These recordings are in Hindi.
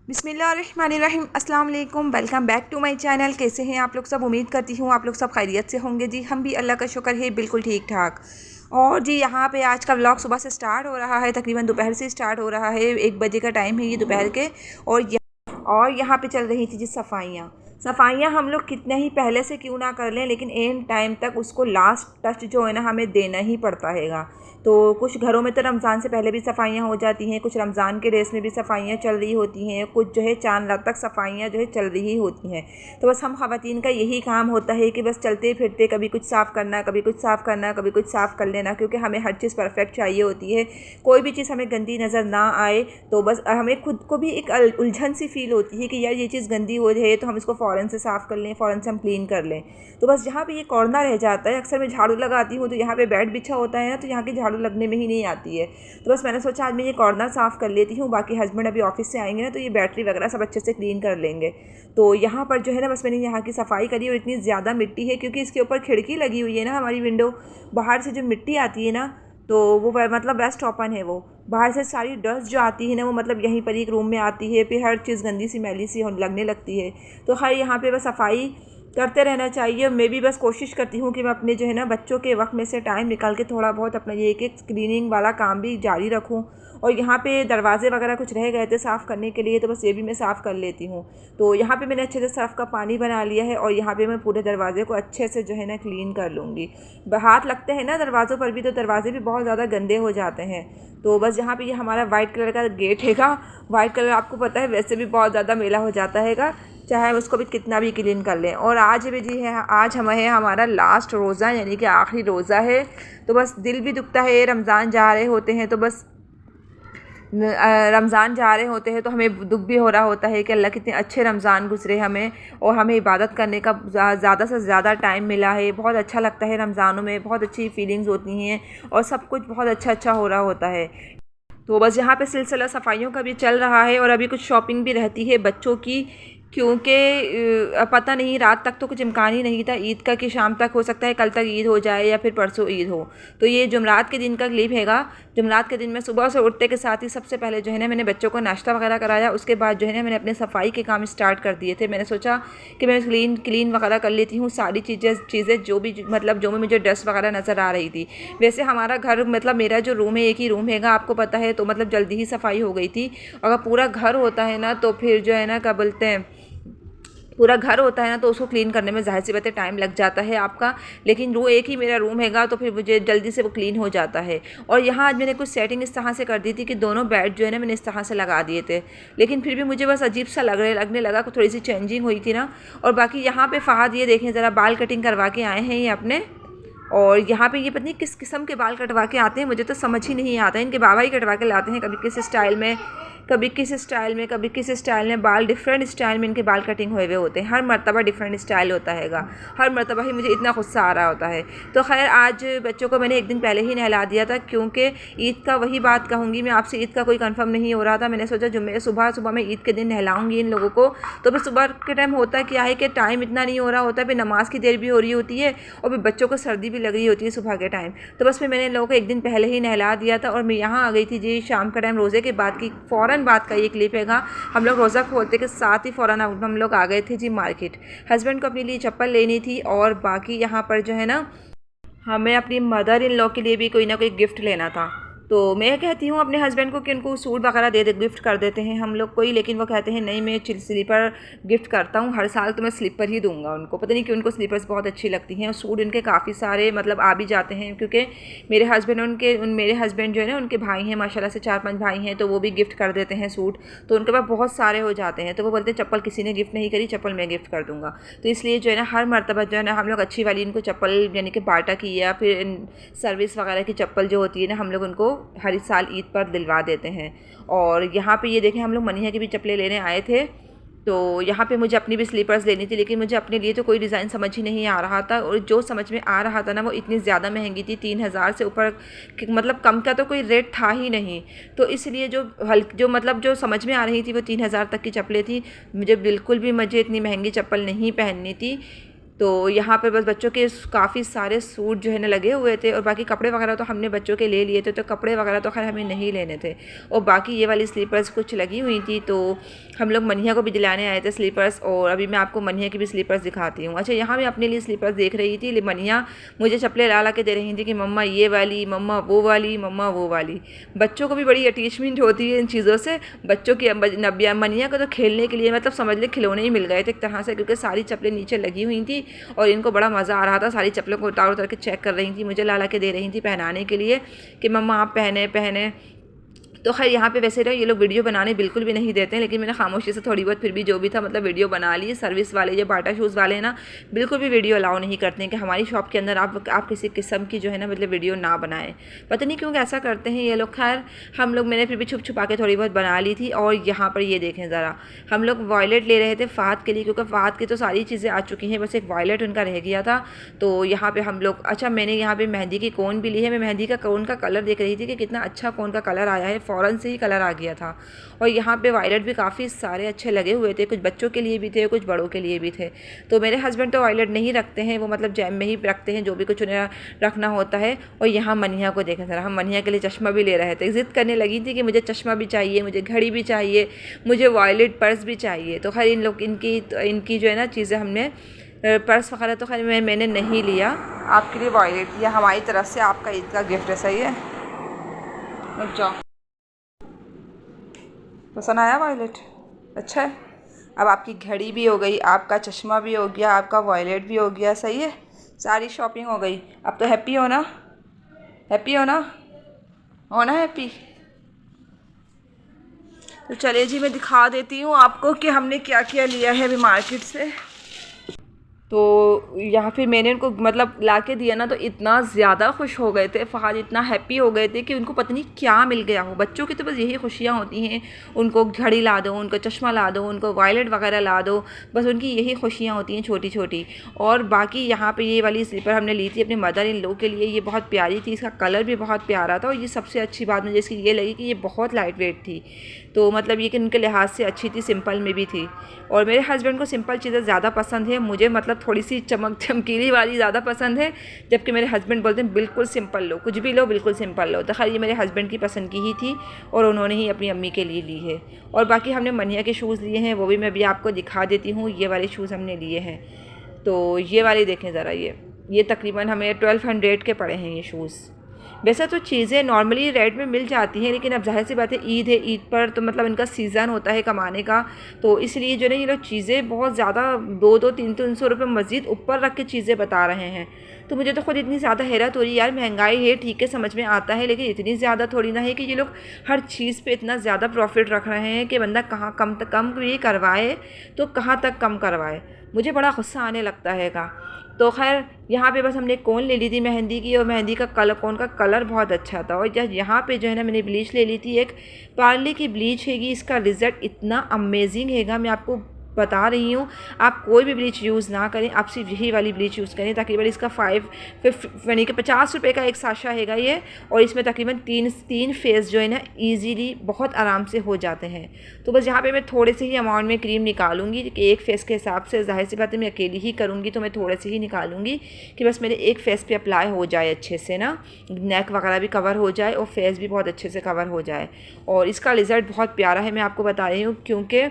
बिस्मिल्लाहिर्रहमानिर्रहीम अस्सलाम वालेकुम। Welcome back to my channel. कैसे हैं आप लोग सब? उम्मीद करती हूँ आप लोग सब खैरियत से होंगे। जी हम भी अल्लाह का शुक्र है बिल्कुल ठीक ठाक। और जी यहाँ पे आज का व्लॉग सुबह से स्टार्ट हो रहा है, तकरीबन दोपहर से स्टार्ट हो रहा है। 1 बजे का टाइम है ये दोपहर के। और यहाँ पे चल रही थी जी सफाइयाँ। सफाइयाँ हम लोग कितने ही पहले से क्यों ना कर लें, लेकिन एंड टाइम तक उसको लास्ट टच जो है ना हमें देना ही पड़ता हैगा। तो कुछ घरों में तो रमज़ान से पहले भी सफाइयाँ हो जाती हैं, कुछ रमज़ान के रेस में भी सफाइयाँ चल रही होती हैं, कुछ जो है चांद रात तक सफाइयाँ जो है चल रही होती हैं। तो बस हम ख़वातीन का यही काम होता है कि बस चलते फिरते कभी कुछ साफ़ करना, कभी कुछ साफ़ करना, कभी कुछ साफ़ कर लेना, क्योंकि हमें हर चीज़ परफेक्ट चाहिए होती है। कोई भी चीज़ हमें गंदी नज़र ना आए तो बस हमें खुद को भी एक उलझन सी फील होती है कि यार ये चीज़ गंदी हो रही है तो हम इसको फ़ौरन से साफ़ कर लें, फ़ौरन से हम क्लीन कर लें। तो बस जहाँ पे ये कॉर्नर रह जाता है, अक्सर मैं झाड़ू लगाती हूँ तो यहाँ पे बेड बिछा होता है ना, तो यहाँ की झाड़ू लगने में ही नहीं आती है। तो बस मैंने सोचा आज मैं ये कॉर्नर साफ़ कर लेती हूँ, बाकी हस्बैंड अभी ऑफिस से आएंगे ना तो ये बैटरी वगैरह सब अच्छे से क्लीन कर लेंगे। तो यहाँ पर जो है ना बस मैंने यहाँ की सफाई करी। और इतनी ज़्यादा मिट्टी है क्योंकि इसके ऊपर खिड़की लगी हुई है ना, हमारी विंडो, बाहर से जो मिट्टी आती है ना तो वो मतलब वेस्ट ओपन है, वो बाहर से सारी डस्ट जो आती है ना वो मतलब यहीं पर एक रूम में आती है, फिर हर चीज़ गंदी सी मैली सी लगने लगती है। तो खैर यहाँ पे बस सफाई करते रहना चाहिए। मैं भी बस कोशिश करती हूँ कि मैं अपने जो है ना बच्चों के वक्त में से टाइम निकाल के थोड़ा बहुत अपना ये एक क्लीनिंग वाला काम भी जारी रखूँ। और यहाँ पे दरवाज़े वगैरह कुछ रह गए थे साफ़ करने के लिए, तो बस ये भी मैं साफ़ कर लेती हूँ। तो यहाँ पे मैंने अच्छे से सर्फ़ का पानी बना लिया है और यहाँ पे मैं पूरे दरवाज़े को अच्छे से जो है ना क्लीन कर लूँगी। हाथ लगते हैं ना दरवाज़ों पर भी तो दरवाज़े भी बहुत ज़्यादा गंदे हो जाते हैं। तो बस यहाँ पे ये हमारा वाइट कलर का गेट हैगा। वाइट कलर आपको पता है वैसे भी बहुत ज़्यादा मैला हो जाता हैगा, चाहे उसको भी कितना भी क्लीन कर लें। और आज भी जी है, आज हमें हमारा लास्ट रोज़ा यानी कि आखिरी रोज़ा है। तो बस दिल भी दुखता है, रमज़ान जा रहे होते हैं तो बस रमज़ान जा रहे होते हैं तो हमें दुख भी हो रहा होता है कि अल्लाह कितने अच्छे रमज़ान गुज़रे हमें, और हमें इबादत करने का ज़्यादा से ज़्यादा टाइम मिला है। बहुत अच्छा लगता है रमज़ानों में, बहुत अच्छी फीलिंग्स होती हैं और सब कुछ बहुत अच्छा अच्छा हो रहा होता है। तो बस यहाँ पे सिलसिला सफाइयों का भी चल रहा है और अभी कुछ शॉपिंग भी रहती है बच्चों की, क्योंकि पता नहीं, रात तक तो कुछ इम्कान ही नहीं था ईद का कि शाम तक हो सकता है, कल तक ईद हो जाए या फिर परसों ईद हो। तो ये जुमरात के दिन का क्लिप हैगा। जुमरात के दिन मैं सुबह से उठते के साथ ही सबसे पहले जो है ना मैंने बच्चों को नाश्ता वगैरह कराया, उसके बाद जो है ना मैंने अपने सफाई के काम स्टार्ट कर दिए थे। मैंने सोचा कि मैं क्लीन वगैरह कर लेती हूँ सारी चीज़ें जो भी मतलब जो में मुझे डस्ट वगैरह नज़र आ रही थी। वैसे हमारा घर मतलब मेरा जो रूम है एक ही रूम हैगा, आपको पता है, तो मतलब जल्दी ही सफाई हो गई थी। अगर पूरा घर होता है ना तो फिर जो है ना क्या बोलते हैं, पूरा घर होता है ना तो उसको क्लीन करने में ज़ाहिर सी बात है टाइम लग जाता है आपका। लेकिन वो एक ही मेरा रूम हैगा तो फिर मुझे जल्दी से वो क्लीन हो जाता है। और यहाँ आज मैंने कुछ सेटिंग इस तरह से कर दी थी कि दोनों बेड जो है ना मैंने इस तरह से लगा दिए थे, लगें फिर भी मुझे बस अजीब सा लगने लगा, थोड़ी सी चेंजिंग हुई थी ना। और बाकी यहाँ पे फ़हद ये देखें ज़रा, बाल कटिंग करवा के आए हैं ये अपने। और यहाँ पे ये पता नहीं किस किस्म के बाल कटवा के आते हैं, मुझे तो समझ ही नहीं आता है। इनके बाबा ही कटवा के लाते हैं, कभी किस स्टाइल में, कभी किस स्टाइल में, कभी किस स्टाइल में, बाल डिफरेंट स्टाइल में इनके बाल कटिंग हुए हुए होते हैं। हर मर्तबा डिफरेंट स्टाइल होता हैगा, हर मर्तबा ही मुझे इतना गुस्सा आ रहा होता है। तो खैर आज बच्चों को मैंने एक दिन पहले ही नहला दिया था, क्योंकि ईद का वही बात कहूँगी मैं आपसे, ईद का कोई कंफर्म नहीं हो रहा था। मैंने सोचा जुम्मे सुबह सुबह मैं ईद के दिन नहलाऊँगी इन लोगों को। तो फिर सुबह के टाइम होता क्या है कि टाइम इतना नहीं हो रहा होता, फिर नमाज़ की देर भी हो रही होती है और फिर बच्चों को सर्दी भी लग रही होती है सुबह के टाइम। तो बस फिर मैंने इन लोगों को एक दिन पहले ही नहला दिया था और मैं यहाँ आ गई थी जी शाम का टाइम, रोज़े के बाद की फ़ौरन बात का ये क्लिप हैगा। हम लोग रोज़ा खोलते के साथ ही फ़ौरन हम लोग आ गए थे जी मार्केट। हस्बैंड को अपने लिए चप्पल लेनी थी और बाकी यहाँ पर जो है ना हमें अपनी मदर इन लॉ के लिए भी कोई ना कोई गिफ्ट लेना था। तो मैं कहती हूँ अपने हस्बैंड को कि उनको सूट वगैरह दे गिफ्ट कर देते हैं हम लोग कोई, लेकिन वो कहते हैं नहीं मैं स्लीपर गिफ्ट करता हूँ, हर साल तो मैं स्लीपर ही दूंगा उनको। पता नहीं कि उनको स्लीपर्स बहुत अच्छी लगती हैं और सूट इनके काफ़ी सारे मतलब आ भी जाते हैं, क्योंकि मेरे हस्बैंड जो है ना उनके भाई हैं माशाल्लाह से, 4-5 भाई हैं, तो वो भी गिफ्ट कर देते हैं सूट, तो उनके पास बहुत सारे हो जाते हैं। तो वो बोलते हैं चप्पल किसी ने गिफ्ट नहीं करी, चप्पल मैं गिफ्ट कर दूँगा। तो इसलिए जो है ना हर मरतबा जो है ना हम लोग अच्छी वाली इनको चप्पल यानी कि बाटा की या फिर सर्विस वगैरह की चप्पल जो होती है ना हम लोग उनको हर साल ईद पर दिलवा देते हैं। और यहाँ पे ये देखें हम लोग मनिया की भी चप्पलें लेने आए थे, तो यहाँ पे मुझे अपनी भी स्लीपर्स लेनी थी, लेकिन मुझे अपने लिए तो कोई डिज़ाइन समझ ही नहीं आ रहा था। और जो समझ में आ रहा था ना वो इतनी ज़्यादा महंगी थी, 3000 से ऊपर मतलब कम का तो कोई रेट था ही नहीं। तो इसलिए जो समझ में आ रही थी वो 3000 तक की चप्पलें थी। मुझे बिल्कुल भी इतनी महंगी चप्पल नहीं पहननी थी। तो यहाँ पर बस बच्चों के काफ़ी सारे सूट जो है ना लगे हुए थे, और बाकी कपड़े वगैरह तो हमने बच्चों के ले लिए थे, तो कपड़े वगैरह तो खैर हमें नहीं लेने थे। और बाकी ये वाली स्लीपर्स कुछ लगी हुई थी, तो हम लोग मनिया को भी दिलाने आए थे स्लीपर्स। और अभी मैं आपको मनिया की भी स्लीपर्स दिखाती हूँ। अच्छा, यहाँ मैं अपने लिए स्लीपर्स देख रही थी, मनिया मुझे चप्पलें ला के दे रही थी कि मम्मा ये वाली, मम्मा वो वाली, मम्मा वो वाली। बच्चों को भी बड़ी अटैचमेंट होती है इन चीज़ों से। बच्चों की नबिया मनिया को तो खेलने के लिए मतलब समझ ले खिलौने ही मिल गए थे एक तरह से, क्योंकि सारी चप्पलें नीचे लगी हुई थी और इनको बड़ा मज़ा आ रहा था। सारी चप्पलों को उतार उतार के चेक कर रही थी, मुझे ला के दे रही थी पहनाने के लिए कि मम्मा आप पहने पहने। तो खैर यहाँ पे वैसे ये लोग वीडियो बनाने बिल्कुल भी नहीं देते हैं, लेकिन मैंने खामोशी से थोड़ी बहुत फिर भी जो भी था मतलब वीडियो बना ली। सर्विस वाले जो बाटा शूज़ वाले हैं ना, बिल्कुल भी वीडियो अलाउ नहीं करते हैं कि हमारी शॉप के अंदर आप किसी किस्म की जो है ना मतलब वीडियो ना बनाएं। पता नहीं क्यों ऐसा करते हैं ये लोग। खैर हम लोग, मैंने फिर भी छुप छुपा के थोड़ी बहुत बना ली थी। और यहाँ पर ये देखें ज़रा, हम लोग वॉयलेट ले रहे थे फ़ाद के लिए, क्योंकि फ़ाद की तो सारी चीज़ें आ चुकी हैं, बस एक वॉयलेट उनका रह गया था। तो यहाँ पर हम लोग, अच्छा मैंने यहाँ पर मेहंदी की कोन भी ली है। मैं मेहंदी का कोन का कलर देख रही थी कि कितना अच्छा कोन का कलर आया है, फ़ौरन से ही कलर आ गया था। और यहाँ पे वायलेट भी काफ़ी सारे अच्छे लगे हुए थे, कुछ बच्चों के लिए भी थे, कुछ बड़ों के लिए भी थे। तो मेरे हस्बैंड तो वायलेट नहीं रखते हैं, वो मतलब जैम में ही रखते हैं जो भी कुछ उन्हें रखना होता है। और यहाँ मनिया को देखें ज़रा, हम मनिया के लिए चश्मा भी ले रहे थे। ज़िद करने लगी थी कि मुझे चश्मा भी चाहिए, मुझे घड़ी भी चाहिए, मुझे वायलेट पर्स भी चाहिए। तो खैर इन लोग इनकी जो है ना चीज़ें, हमने पर्स वगैरह तो खैर मैंने नहीं लिया। आपके लिए वायलेट, या हमारी तरफ से आपका ईद का गिफ्ट है, सही है। जाओ, पसंद आया वॉयलेट? अच्छा है। अब आपकी घड़ी भी हो गई, आपका चश्मा भी हो गया, आपका वॉयलेट भी हो गया, सही है। सारी शॉपिंग हो गई। अब तो हैप्पी हो ना? हैप्पी हो ना? हो ना हैप्पी? तो चलिए जी, मैं दिखा देती हूँ आपको कि हमने क्या क्या लिया है अभी मार्केट से। तो यहाँ फिर मैंने उनको मतलब ला के दिया ना, तो इतना ज़्यादा खुश हो गए थे फ़हाद, इतना हैप्पी हो गए थे कि उनको पता नहीं क्या मिल गया हो। बच्चों की तो बस यही खुशियाँ होती हैं, उनको घड़ी ला दो, उनको चश्मा ला दो, उनको वॉयलेट वगैरह ला दो, बस उनकी यही खुशियाँ होती हैं छोटी छोटी। और बाकी यहाँ पे ये वाली स्लीपर हमने ली थी अपने मदर इन लॉ के लिए। ये बहुत प्यारी थी, इसका कलर भी बहुत प्यारा था। और ये सबसे अच्छी बात मुझे इसकी ये लगी कि ये बहुत लाइट वेट थी, तो मतलब ये कि उनके लिहाज से अच्छी थी, सिंपल में भी थी। और मेरे हस्बैंड को सिंपल चीज़ें ज़्यादा पसंद है, मुझे मतलब थोड़ी सी चमकीली वाली ज़्यादा पसंद है, जबकि मेरे हस्बैंड बोलते हैं बिल्कुल सिंपल लो, कुछ भी लो बिल्कुल सिंपल लो। तो खैर ये मेरे हस्बैंड की पसंद की ही थी और उन्होंने ही अपनी अम्मी के लिए ली है। और बाकी हमने मनिया के शूज़ लिए हैं, वो भी मैं अभी आपको दिखा देती हूँ। ये वाले शूज़ हमने लिए हैं, तो ये वाले देखें ज़रा, ये तकरीबन हमें 1200 के पड़े हैं ये शूज़। वैसे तो चीज़ें नॉर्मली रेट में मिल जाती हैं, लेकिन अब जाहिर सी बात है ईद है, ईद पर तो मतलब इनका सीज़न होता है कमाने का, तो इसलिए जो है ये लोग चीज़ें बहुत ज़्यादा 200-300 रुपये मज़ीद ऊपर रख के चीज़ें बता रहे हैं। तो मुझे तो खुद इतनी ज़्यादा हैरत हो रही है यार, महंगाई है ठीक है, समझ में आता है, लेकिन इतनी ज़्यादा थोड़ी ना है कि ये लोग हर चीज़ पे इतना ज़्यादा प्रॉफिट रख रहे हैं कि बंदा कहाँ कम भी करवाए तो कहाँ तक कम करवाए। मुझे बड़ा गुस्सा आने लगता है का। तो खैर यहाँ पे बस हमने कोन ले ली थी मेहंदी की, और मेहंदी का कलर, कोन का कलर बहुत अच्छा था। और यहाँ पे जो है ना मैंने ब्लीच ले ली थी, एक पार्ले की ब्लीच हैगी, इसका रिज़ल्ट इतना अमेजिंग हैगा, मैं आपको बता रही हूँ। आप कोई भी ब्लीच यूज़ ना करें, आप सिर्फ यही वाली ब्लीच यूज़ करें। तकरीबन इसका 50 रुपये का एक साशा हैगा ये, और इसमें तकरीबन तीन फेस जो है ना ईजीली बहुत आराम से हो जाते हैं। तो बस यहाँ पे मैं थोड़े से ही अमाउंट में क्रीम निकालूंगी कि एक फ़ेस के हिसाब से, जाहिर सी बात है मैं अकेली ही करूँगी तो मैं थोड़े से ही निकालूंगी कि बस मेरे एक फ़ेस पे अप्लाई हो जाए अच्छे से ना, नेक वगैरह भी कवर हो जाए और फेस भी बहुत अच्छे से कवर हो जाए। और इसका रिज़ल्ट बहुत प्यारा है, मैं आपको बता रही हूँ, क्योंकि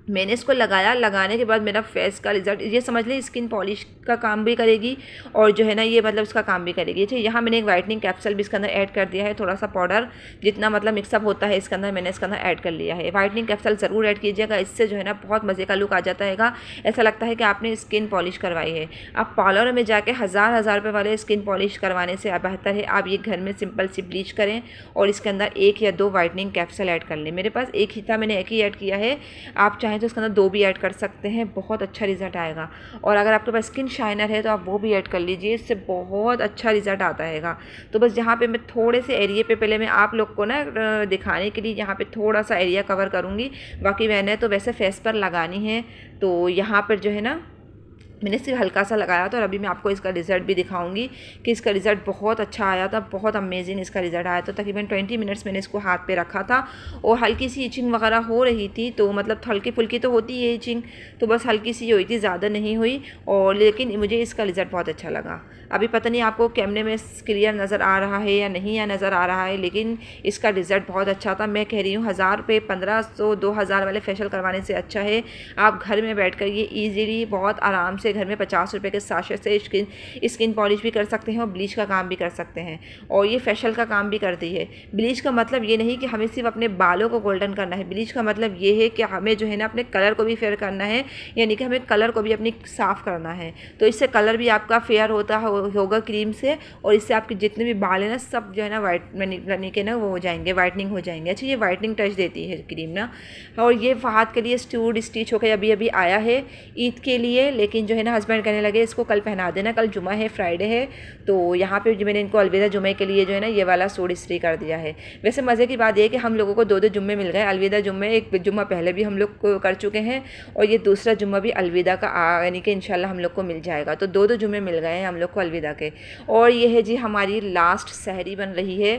मैंने इसको लगाया, लगाने के बाद मेरा फेस का रिज़ल्ट, ये समझ लें स्किन पॉलिश का काम भी करेगी और जो है ना ये मतलब इसका काम भी करेगी। अच्छा, यहाँ मैंने एक वाइटनिंग कैप्सूल भी इसके अंदर ऐड कर दिया है, थोड़ा सा पाउडर जितना मतलब मिक्सअप होता है इसके अंदर मैंने इसके अंदर ऐड कर लिया है। वाइटनिंग कैप्सूल ज़रूर ऐड कीजिएगा, इससे जो है ना बहुत मज़े का लुक आ जाता है, ऐसा लगता है कि आपने स्किन पॉलिश करवाई है। आप पार्लर में जाके हज़ार रुपये वाले स्किन पॉलिश करवाने से बेहतर है आप ये घर में सिंपल सी ब्लीच करें और इसके अंदर 1 या 2 वाइटनिंग कैप्सूल ऐड कर लें। मेरे पास एक ही था, मैंने एक ही ऐड किया है, आप चाहें तो इसके अंदर 2 भी ऐड कर सकते हैं, बहुत अच्छा रिज़ल्ट आएगा। और अगर आपके पास स्किन शाइनर है तो आप वो भी ऐड कर लीजिए, इससे बहुत अच्छा रिज़ल्ट आता है। तो बस यहाँ पे मैं थोड़े से एरिया पे पहले मैं आप लोग को ना दिखाने के लिए यहाँ पे थोड़ा सा एरिया कवर करूँगी, बाकी मैंने तो वैसे फेस पर लगानी है। तो यहाँ पर जो है ना मैंने सिर्फ हल्का सा लगाया था और अभी मैं आपको इसका रिज़ल्ट भी दिखाऊंगी कि इसका रिज़ल्ट बहुत अच्छा आया था, बहुत अमेजिंग इसका रिज़ल्ट आया था। तकरीबन 20 मिनट्स मैंने इसको हाथ पे रखा था और हल्की सी इचिंग वगैरह हो रही थी, तो मतलब हल्की फुल्की तो होती है इचिंग, तो बस हल्की सी हुई थी, ज़्यादा नहीं हुई। और लेकिन मुझे इसका रिज़ल्ट बहुत अच्छा लगा। अभी पता नहीं आपको कैमरे में क्लियर नज़र आ रहा है या नहीं या नज़र आ रहा है, लेकिन इसका रिज़ल्ट बहुत अच्छा था। मैं कह रही हूँ 1000 रुपये 1500 2000 वाले फेशियल करवाने से अच्छा है आप घर में बैठ कर ये ईजीली बहुत आराम से घर में 50 रुपये के साशे से स्किन पॉलिश भी कर सकते हैं और ब्लीच का काम भी कर सकते हैं, और ये फेशियल का काम भी करती है। ब्लीच का मतलब ये नहीं कि हमें सिर्फ अपने बालों को गोल्डन करना है, ब्लीच का मतलब ये है कि हमें जो है ना अपने कलर को भी फेयर करना है, यानी कि हमें कलर को भी अपनी साफ़ करना है। तो इससे कलर भी आपका फेयर होगा क्रीम से, और इससे आपके जितने भी बाल हैं ना सब जो है ना वाइट यानी कि ना वो हो जाएंगे, वाइटनिंग हो जाएंगे। अच्छा, ये वाइटनिंग टच देती है क्रीम ना। और ये हाथ के लिए स्टिच होकर अभी अभी आया है ईद के लिए, लेकिन जो है ना हस्बैंड कहने लगे इसको कल पहना देना, कल जुमा है, फ्राइडे है। तो यहाँ पे मैंने इनको अलविदा जुमे के लिए जो है ना ये वाला सूट इस्त्री कर दिया है। वैसे मज़े की बात ये है कि हम लोगों को 2 जुम्मे मिल गए, अलविदा जुम्मे। एक जुम्मा पहले भी हम लोग कर चुके हैं और ये दूसरा जुम्मा भी अलविदा का यानी कि इंशाल्लाह हम लोग को मिल जाएगा। तो 2 जुम्मे मिल गए हैं हम लोग को अलविदा के। और ये है जी हमारी लास्ट सहरी बन रही है।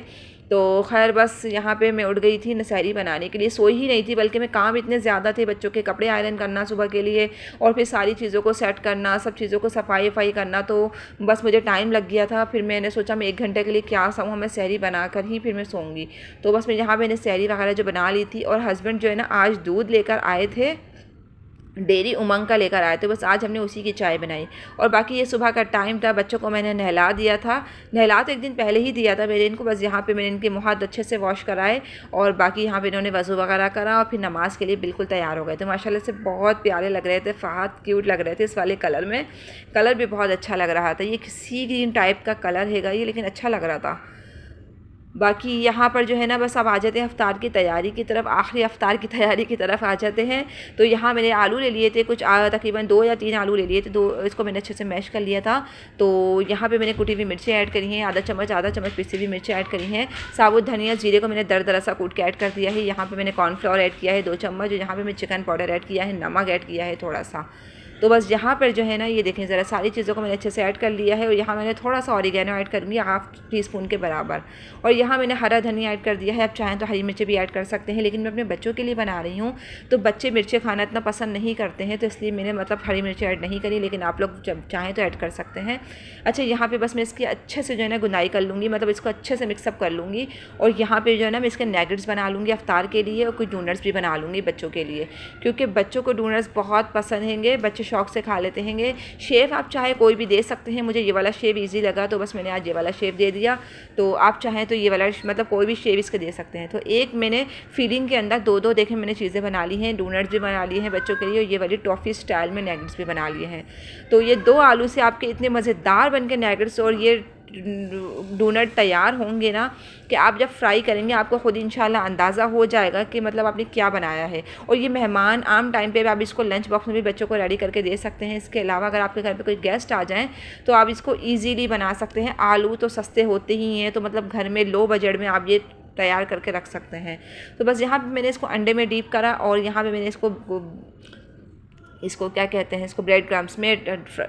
तो खैर बस यहाँ पे मैं उठ गई थी सहरी बनाने के लिए, सोई ही नहीं थी, बल्कि मैं काम इतने ज़्यादा थे, बच्चों के कपड़े आयरन करना सुबह के लिए और फिर सारी चीज़ों को सेट करना, सब चीज़ों को सफाई वफाई करना, तो बस मुझे टाइम लग गया था। फिर मैंने सोचा मैं 1 घंटे के लिए क्या सोऊँ, मैं सहरी बना कर ही फिर मैं सोऊंगी। तो बस मैं यहाँ मैंने सहरी वगैरह जो बना ली थी, और हस्बैंड जो है ना आज दूध लेकर आए थे, डेयरी उमंग का लेकर आए थे, बस आज हमने उसी की चाय बनाई। और बाकी ये सुबह का टाइम था, बच्चों को मैंने नहला दिया था, नहला तो एक दिन पहले ही दिया था मैंने इनको, बस यहाँ पे मैंने इनके मुँह हाथ अच्छे से वॉश कराए और बाकी यहाँ पे इन्होंने वज़ू वगैरह करा और फिर नमाज़ के लिए बिल्कुल तैयार हो गए थे। माशाल्लाह से बहुत प्यारे लग रहे थे, फ़ाहद क्यूट लग रहे थे इस वाले कलर में, कलर भी बहुत अच्छा लग रहा था। ये सी ग्रीन टाइप का कलर है ये, लेकिन अच्छा लग रहा था। बाकी यहाँ पर जो है ना बस अब आ जाते हैं अफ्तार की तैयारी की तरफ, आखिरी अफ्तार की तैयारी की तरफ आ जाते हैं। तो यहाँ मैंने आलू ले लिए थे कुछ तकरीबन 2 या 3 आलू ले लिए थे, 2 इसको मैंने अच्छे से मैश कर लिया था। तो यहाँ पे मैंने कुटी हुई मिर्चें ऐड करी हैं, आधा चम्मच पिसी हुई मिर्चें ऐड करी हैं, साबुत धनिया जीरे को मैंने दरदरा सा कूट के ऐड कर दिया है। यहाँ पर मैंने कॉर्नफ्लोर ऐड किया है 2 चम्मच, और यहाँ पर मैं चिकन पाउडर ऐड किया है, नमक ऐड किया है थोड़ा सा। तो बस यहाँ पर जो है ना ये देखें ज़रा सारी चीज़ों को मैंने अच्छे से ऐड कर लिया है। और यहाँ मैंने थोड़ा सा ऑरिगेनो ऐड करूँगी 1/2 टीस्पून के बराबर, और यहाँ मैंने हरा धनिया ऐड कर दिया है। आप चाहें तो हरी मिर्चें भी ऐड कर सकते हैं, लेकिन मैं अपने बच्चों के लिए बना रही हूँ तो बच्चे मिर्चें खाना इतना पसंद नहीं करते हैं, तो इसलिए मैंने मतलब हरी मिर्चें ऐड नहीं करी, लेकिन आप लोग जब चाहें तो ऐड कर सकते हैं। अच्छा, यहाँ पर बस मैं इसकी अच्छे से जो है ना गुनाई कर लूँगी, मतलब इसको अच्छे से मिक्सअप कर लूँगी। और यहाँ पर जो है ना मैं इसके नैगेट्स बना लूँगी अफ्तार के लिए, और कुछ डोनट्स भी बना लूँगी बच्चों के लिए, क्योंकि बच्चों को डोनट्स बहुत पसंद हैंगे, बच्चे शौक़ से खा लेते हैं। शेव आप चाहे कोई भी दे सकते हैं, मुझे ये वाला शेव इजी लगा तो बस मैंने आज ये वाला शेव दे दिया। तो आप चाहें तो ये वाला मतलब कोई भी शेव इसके दे सकते हैं। तो एक मैंने फीलिंग के अंदर 2 देखें मैंने चीज़ें बना ली हैं, डोनट्स भी बना लिए हैं बच्चों के लिए, और ये वाली टॉफ़ी स्टाइल में नैगेट्स भी बना लिए हैं। तो ये 2 आलू से आपके इतने मज़ेदार बन के नैगेट्स और ये डोनट तैयार होंगे ना कि आप जब फ्राई करेंगे आपको ख़ुद इंशाल्लाह अंदाज़ा हो जाएगा कि मतलब आपने क्या बनाया है। और ये मेहमान आम टाइम पे भी आप इसको लंच बॉक्स में भी बच्चों को रेडी करके दे सकते हैं। इसके अलावा अगर आपके घर पे कोई गेस्ट आ जाएं तो आप इसको इजीली बना सकते हैं। आलू तो सस्ते होते ही हैं, तो मतलब घर में लो बजट में आप ये तैयार करके रख सकते हैं। तो बस यहाँ पे मैंने इसको अंडे में डीप करा, और यहाँ पे मैंने इसको क्या कहते हैं, इसको ब्रेड क्रम्स में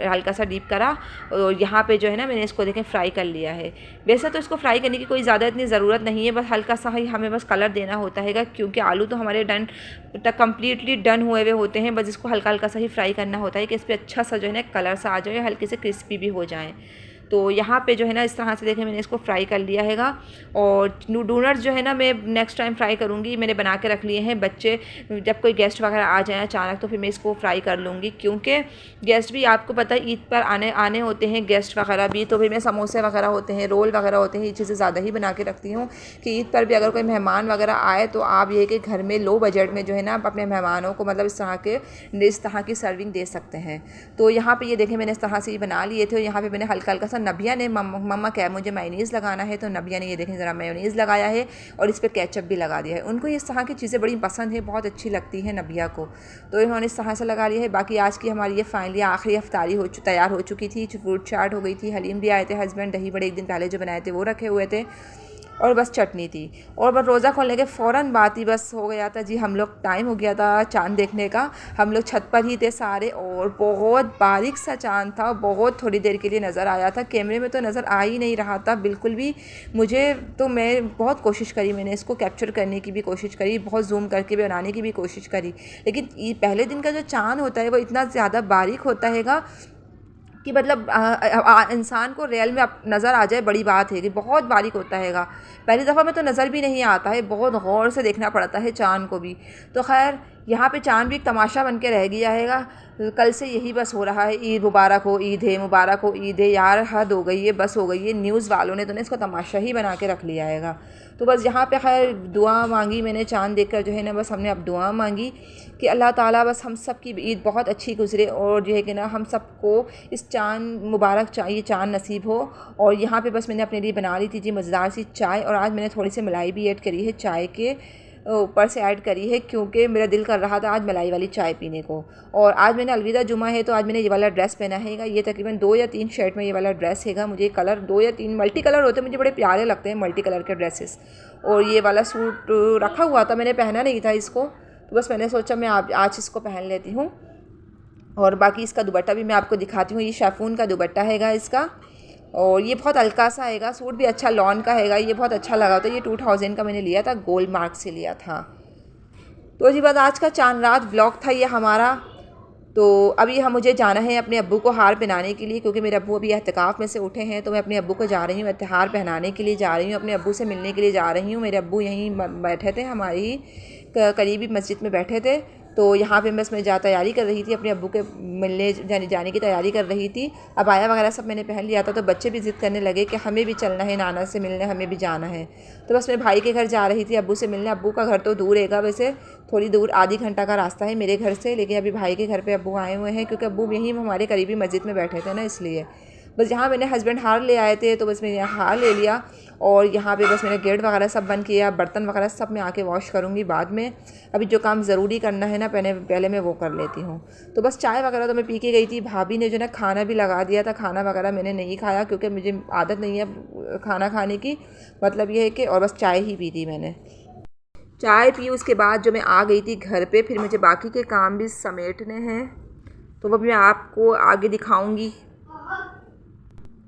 हल्का सा डीप करा, और यहाँ पे जो है ना मैंने इसको देखें फ्राई कर लिया है। वैसे तो इसको फ्राई करने की कोई ज़्यादा इतनी ज़रूरत नहीं है, बस हल्का सा ही हमें बस कलर देना होता है, क्योंकि आलू तो हमारे कम्प्लीटली डन हुए हुए होते हैं, बस इसको हल्का हल्का सा ही फ्राई करना होता है कि इस पर अच्छा सा जो है ना कलर सा आ जाए, हल्के से क्रिस्पी भी हो जाए। तो यहाँ पे जो है ना इस तरह से देखें मैंने इसको फ्राई कर लिया हैगा। और डोनट्स जो है ना मैं नेक्स्ट टाइम फ्राई करूँगी, मैंने बना के रख लिए हैं। बच्चे जब कोई गेस्ट वगैरह आ जाए अचानक तो फिर मैं इसको फ्राई कर लूँगी, क्योंकि गेस्ट भी आपको पता है ईद पर आने होते हैं गेस्ट वगैरह भी, तो फिर मैं समोसे वगैरह होते हैं, रोल वगैरह होते हैं, ये चीज़ें ज़्यादा ही बना के रखती हूँ कि ईद पर भी अगर कोई मेहमान वगैरह आए तो आप ये कि घर में लो बजट में जो है ना आप अपने मेहमानों को मतलब इस तरह की सर्विंग दे सकते हैं। तो यहाँ पर ये देखें मैंने इस तरह से ही बना लिए थे। और यहाँ पर मैंने हल्का हल्का सा नबिया ने मम्मा क्या मुझे मायोनीज़ लगाना है, तो नबिया ने ये देखें ज़रा मायोनीज़ लगाया है और इस पर केचप भी लगा दिया है। उनको इस तरह की चीज़ें बड़ी पसंद है, बहुत अच्छी लगती है नबिया को, तो इन्होंने इस तरह से लगा लिया है। बाकी आज की हमारी ये फाइनली आखिरी अफ्तारी तैयार हो चुकी थी। फ्रूट चाट हो गई थी, हलीम भी आए थे हस्बैंड, दही बड़े एक दिन पहले जो बनाए थे वो रखे हुए थे, और बस चटनी थी। और बस रोज़ा खोलने के फ़ौरन बाद ही बस हो गया था जी, हम लोग टाइम हो गया था चाँद देखने का। हम लोग छत पर ही थे सारे और बहुत बारीक सा चाँद था, बहुत थोड़ी देर के लिए नज़र आया था। कैमरे में तो नज़र आ ही नहीं रहा था बिल्कुल भी। मुझे तो मैं बहुत कोशिश करी, मैंने इसको कैप्चर करने की भी कोशिश करी, बहुत ज़ूम करके भी बनाने की भी कोशिश करी, लेकिन ये पहले दिन का जो चाँद होता है वो इतना ज़्यादा बारीक होता हैगा कि मतलब इंसान को रियल में नज़र आ जाए बड़ी बात है कि बहुत बारीक होता हैगा। पहली दफ़ा में तो नज़र भी नहीं आता है, बहुत गौर से देखना पड़ता है चाँद को भी। तो खैर यहाँ पे चाँद भी एक तमाशा बन के रह गया हैगा। कल से यही बस हो रहा है, ईद मुबारक हो, ईद है मुबारक हो, ईद है यार, हद हो गई है, बस हो गई है। न्यूज़ वालों ने तो इसको तमाशा ही बना के रख लिया हैगा। तो बस यहाँ पे खैर दुआ मांगी मैंने चाँद देखकर जो है ना, बस हमने अब दुआ मांगी कि अल्लाह ताला बस हम सब की ईद बहुत अच्छी गुजरे और जो है कि ना हम सबको इस चाँद मुबारक ये चाँद नसीब हो। और यहाँ पे बस मैंने अपने लिए बना ली थी जी मज़ेदार सी चाय, और आज मैंने थोड़ी सी मलाई भी ऐड करी है चाय के ऊपर से ऐड करी है, क्योंकि मेरा दिल कर रहा था आज मलाई वाली चाय पीने को। और आज मैंने अलविदा जुमा है तो आज मैंने ये वाला ड्रेस पहना हैगा। ये तकरीबन 2 या 3 शर्ट में ये वाला ड्रेस हैगा। मुझे कलर 2 या 3 मल्टी कलर होते हैं, मुझे बड़े प्यारे लगते हैं मल्टी कलर के ड्रेसेस। और ये वाला सूट रखा हुआ था, मैंने पहना नहीं था इसको, तो बस मैंने सोचा मैं आज इसको पहन लेती हूँ। और बाकी इसका दुपट्टा भी मैं आपको दिखाती हूँ। ये शिफॉन का दुपट्टा हैगा इसका, और ये बहुत हल्का सा हैगा। सूट भी अच्छा लॉन का हैगा, ये बहुत अच्छा लगा। तो ये 2000 का मैंने लिया था, गोल्ड मार्क से लिया था। तो जी बस आज का चांद रात ब्लॉग था ये हमारा। तो अभी मुझे जाना है अपने अब्बू को हार पहनाने के लिए, क्योंकि मेरे अब्बू अभी एहतिकाफ़ में से उठे हैं। तो मैं अपने अब्बू को जा रही हूँ हार पहनाने के लिए, जा रही हूँ अपने अब्बू से मिलने के लिए जा रही हूँ। मेरे अब्बू यहीं बैठे थे, हमारी ही करीबी मस्जिद में बैठे थे। तो यहाँ पे बस मैं तैयारी कर रही थी, अपने अब्बू के मिलने जाने की तैयारी कर रही थी। अबाया वगैरह सब मैंने पहन लिया था, तो बच्चे भी ज़िद करने लगे कि हमें भी चलना है नाना से मिलने, हमें भी जाना है। तो बस मैं भाई के घर जा रही थी अब्बू से मिलने। अब्बू का घर तो दूर हैगा, वैसे थोड़ी दूर, आधी घंटा का रास्ता है मेरे घर से, लेकिन अभी भाई के घर पे अब्बू आए हुए हैं, क्योंकि अब्बू यहीं हमारे करीबी मस्जिद में बैठे थे ना, इसलिए। बस यहाँ मैंने हस्बैंड हार ले आए थे, तो बस मैंने यहाँ हार ले लिया। और यहाँ पे बस मैंने गेट वगैरह सब बंद किया, बर्तन वगैरह सब मैं आके वॉश करूँगी बाद में। अभी जो काम ज़रूरी करना है ना पहले मैं वो कर लेती हूँ। तो बस चाय वगैरह तो मैं पी के गई थी। भाभी ने जो ना खाना भी लगा दिया था, खाना वगैरह मैंने नहीं खाया, क्योंकि मुझे आदत नहीं है खाना खाने की। मतलब ये है कि, और बस चाय ही पी थी मैंने। चाय पी उसके बाद जो मैं आ गई थी घर पे, फिर मुझे बाकी के काम भी समेटने हैं, तो वो मैं आपको आगे दिखाऊंगी।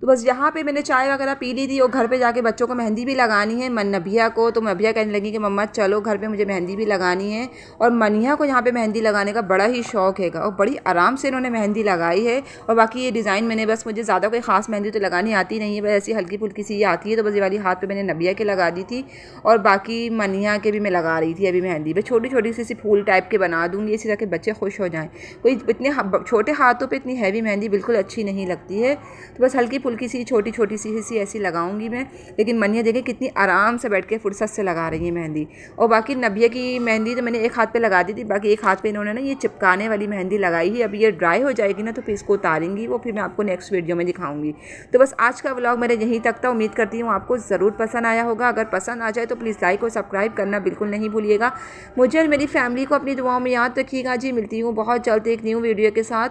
तो बस यहाँ पे मैंने चाय वगैरह पी ली थी, और घर पे जाके बच्चों को मेहंदी भी लगानी है, नबिया को। तो नबिया कहने लगी कि मम्मा चलो घर पे, मुझे मेहंदी भी लगानी है। और मनिया को यहाँ पे मेहंदी लगाने का बड़ा ही शौक़ हैगा, और बड़ी आराम से इन्होंने मेहंदी लगाई है। और बाकी ये डिज़ाइन मैंने बस, मुझे ज़्यादा कोई ख़ास मेहंदी तो लगानी आती नहीं है, बस ऐसी हल्की फुल्की सी आती है। तो बस ये वाली हाथ पर मैंने नबिया के लगा दी थी, और बाकी मनिया के भी मैं लगा रही थी अभी मेहंदी। मैं छोटी छोटी सी फूल टाइप के बना दूँगी, इसी तरह के बच्चे खुश हो जाएँ। कोई इतने छोटे हाथों पर इतनी हैवी मेहंदी बिल्कुल अच्छी नहीं लगती है। तो बस हल्की फुल्की सी छोटी छोटी सी ऐसी लगाऊंगी मैं। लेकिन मनिया देखें कितनी आराम से बैठ के फुर्सत से लगा रही है मेहंदी। और बाकी नबिया की मेहंदी तो मैंने एक हाथ पे लगा दी थी, बाकी एक हाथ पे इन्होंने ना ये चिपकाने वाली मेहंदी लगाई है। अभी ये ड्राई हो जाएगी ना, तो फिर इसको उतारेंगी, वो फिर मैं आपको नेक्स्ट वीडियो में दिखाऊंगी। तो बस आज का व्लॉग मेरे यहीं तक था। उम्मीद करती हूँ आपको ज़रूर पसंद आया होगा। अगर पसंद आ जाए तो प्लीज़ लाइक और सब्सक्राइब करना बिल्कुल नहीं भूलिएगा। मुझे और मेरी फैमिली को अपनी दुआओं में याद रखिएगा जी। मिलती हूँ बहुत जल्द एक न्यू वीडियो के साथ।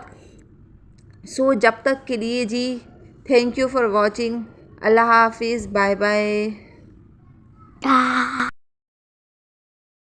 सो जब तक के लिए जी, थैंक यू फॉर वॉचिंग। अल्लाह हाफिज़, बाय बाय।